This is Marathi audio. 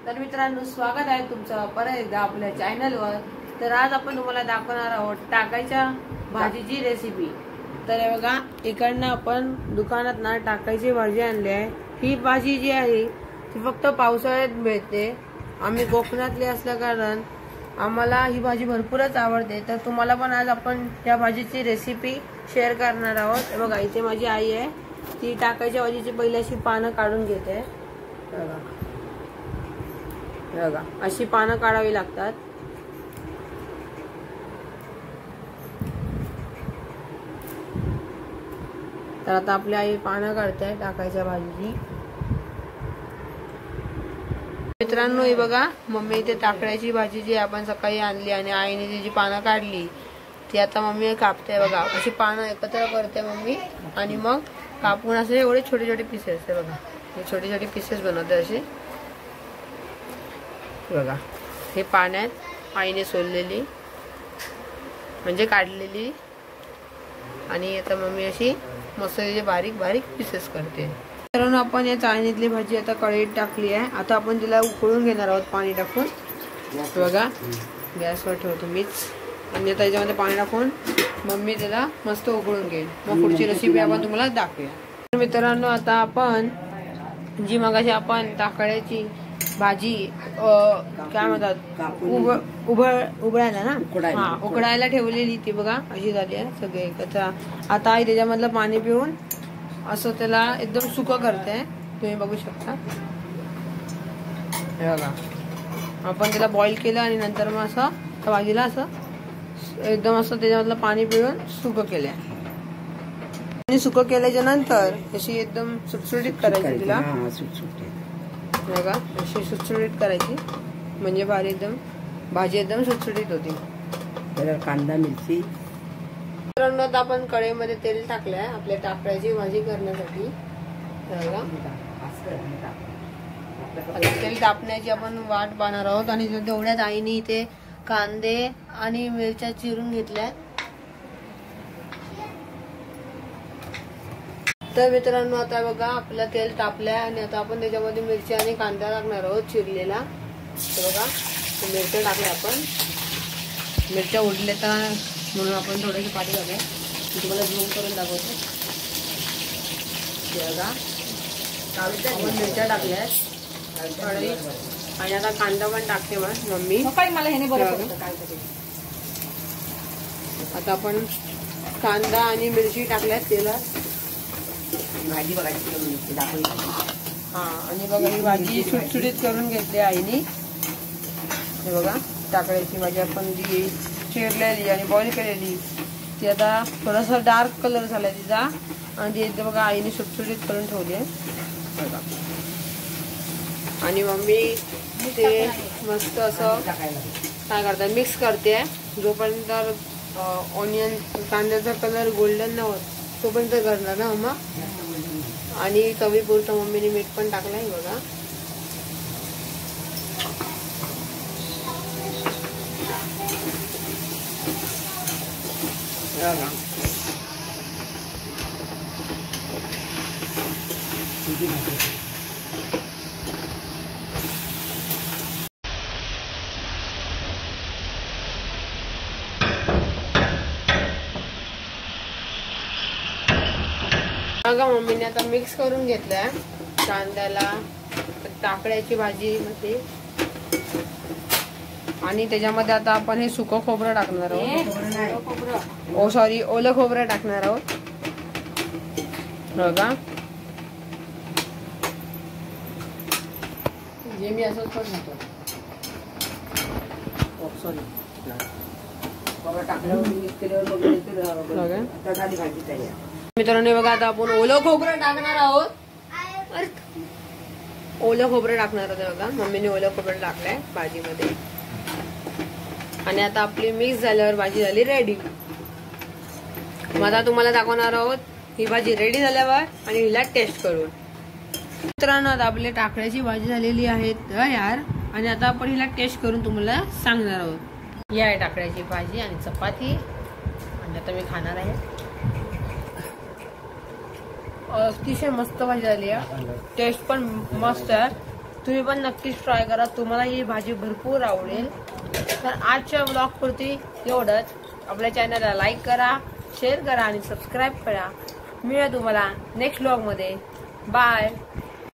तर मित्रांनो, स्वागत आहे तुमचं परत एकदा आपल्या चॅनलवर। तर आज आपण तुम्हाला दाखवणार आहोत टाकायच्या भाजीची रेसिपी। तर हे बघा, इकडनं आपण दुकानात ना टाकायची भाजी आणली आहे। ही भाजी जी आहे ती फक्त पावसाळ्यात मिळते। आम्ही कोकणातले असल्या कारण आम्हाला ही भाजी भरपूरच आवडते। तर तुम्हाला पण आज आपण या भाजीची रेसिपी शेअर करणार आहोत। हे बघा, इथे माझी आई आहे, ती टाकायच्या भाजीची पहिली अशी पानं काढून घेते। बघा, अशी पानं काढावी लागतात। तर आता आपली आई पानं काढते टाकायच्या भाजीची। मित्रांनो, हे बघा, मम्मी इथे टाकळ्याची भाजी जी आपण सकाळी आणली आणि आईने जी पानं काढली ती आता मम्मी कापते। बघा, अशी पानं एकत्र करते मम्मी आणि मग कापून असे एवढे छोटे छोटे पीसेस, हे बघा, हे छोटे छोटे पीसेस बनवते असे। बघा, हे पाण्यात आईने सोललेली म्हणजे काढलेली आणि आता मम्मी अशी मसाल्याचे बारीक बारीक पीसेस करते। तर आपण या चाळणीतली भाजी आता कढईत टाकली आहे। आता आपण तिला उकळून घेणार आहोत पाणी टाकून। बघा, गॅसवर ठेवतो मीच आणि आता याच्यामध्ये पाणी टाकून मम्मी त्याला मस्त उकळून घेईल। मग पुढची रेसिपी आपण तुम्हाला दाखवूया। मित्रांनो, आता आपण जी मगाशी आपण टाकळ्याची भाजी काय म्हणतात उबळायला ना, उकडायला ठेवलेली ती बघा अशी झाली आहे सगळे एकत्र। आता आई त्याच्यामधलं पाणी पिऊन असं त्याला एकदम सुकं करते, तुम्ही बघू शकता। हे बघा, आपण त्याला बॉईल केलं आणि नंतर मग असं त्या भाजीला असं एकदम असं त्याच्यामधलं पाणी पिऊन सुकं केलं आणि सुकं केल्याच्या नंतर अशी एकदम सुटसुटीत करायची तिला। बघा, अशी सुटसुटीत करायची म्हणजे भाजी एकदम सुटसुटीत होती। कांदा मिरची। आता आपण कढईमध्ये तेल टाकलंय आपल्या टाकळ्याची भाजी करण्यासाठी। तेल तापण्याची आपण वाट पाहणार आहोत आणि तेवढ्यात आईने इथे कांदे आणि मिरच्या चिरून घेतल्या। तर मित्रांनो, आता बघा आपलं तेल तापलंय आणि आता आपण त्याच्यामध्ये मिरची आणि कांदा टाकणार आहोत चिरलेला। बघा, मिरच्या टाकल्या आपण, मिरच्या उडल्या तर म्हणून आपण थोडेसे पाणी घालूया। तुम्हाला झूम करून दाखवतो। बघा, आपण मिरच्या टाकल्या आणि आता कांदा पण टाकते मम्मी। मला हे बरं आता आपण कांदा आणि मिरची टाकल्यात तेलात। भाजी बघायची दाखवली। हा, आणि बघा ही भाजी सुटसुटीत करून घेतली आईने। हे बघा, टाकळ्याची भाजी आपण जी चिरलेली आणि बॉईल केलेली ती आता थोडासा डार्क कलर झालाय तिचा आणि ती एकदम बघा आईने सुटसुटीत करून ठेवली आहे। बघा, आणि मम्मी ते मस्त असं काय करतात मिक्स करते जोपर्यंत ऑनियन कांद्याचा कलर गोल्डन न होत तोपर्यंत करणार ना मम्मा। आणि चवीपुरतं मम्मीने मीठ पण टाकलंय बघा। बघा, मम्मीने आता मिक्स करून घेतलंय कांद्याला टाकळ्याची भाजी मध्ये आणि त्याच्यामध्ये आता आपण हे सुकं खोबरं टाकणार आहोत। सॉरी, ओलं खोबरं टाकणार आहोत। बघा, जे मी असं करतो सॉरी टाकल्यावर मिक्स केल्यावर भाजी तयार। मित्रांनो, बघा, आता आपण ओलं खोबरं टाकणार आहोत। ओलं खोबरं टाकणार होतं बघा, मम्मीने ओलं खोबरं टाकलंय भाजीमध्ये आणि आता आपली मिक्स झाल्यावर भाजी झाली रेडी। मग आता तुम्हाला दाखवणार आहोत ही भाजी रेडी झाल्यावर आणि हिला टेस्ट करून। मित्रांनो, आता आपली टाकळ्याची भाजी झालेली आहे तयार आणि आता आपण हिला टेस्ट करून तुम्हाला सांगणार आहोत। ही आहे टाकळ्याची भाजी आणि चपाती आणि आता मी खाणार आहे। अतिशय मस्त भाजी झाली आहे, टेस्ट पण मस्त आहे। तुम्ही पण नक्कीच ट्राय करा, तुम्हाला ही भाजी भरपूर आवडेल. तर आजच्या ब्लॉगपुरती एवढंच. आपल्या चॅनलला लाईक करा, शेअर करा आणि सबस्क्राईब करा. मिळूया तुम्हाला नेक्स्ट ब्लॉगमध्ये. बाय.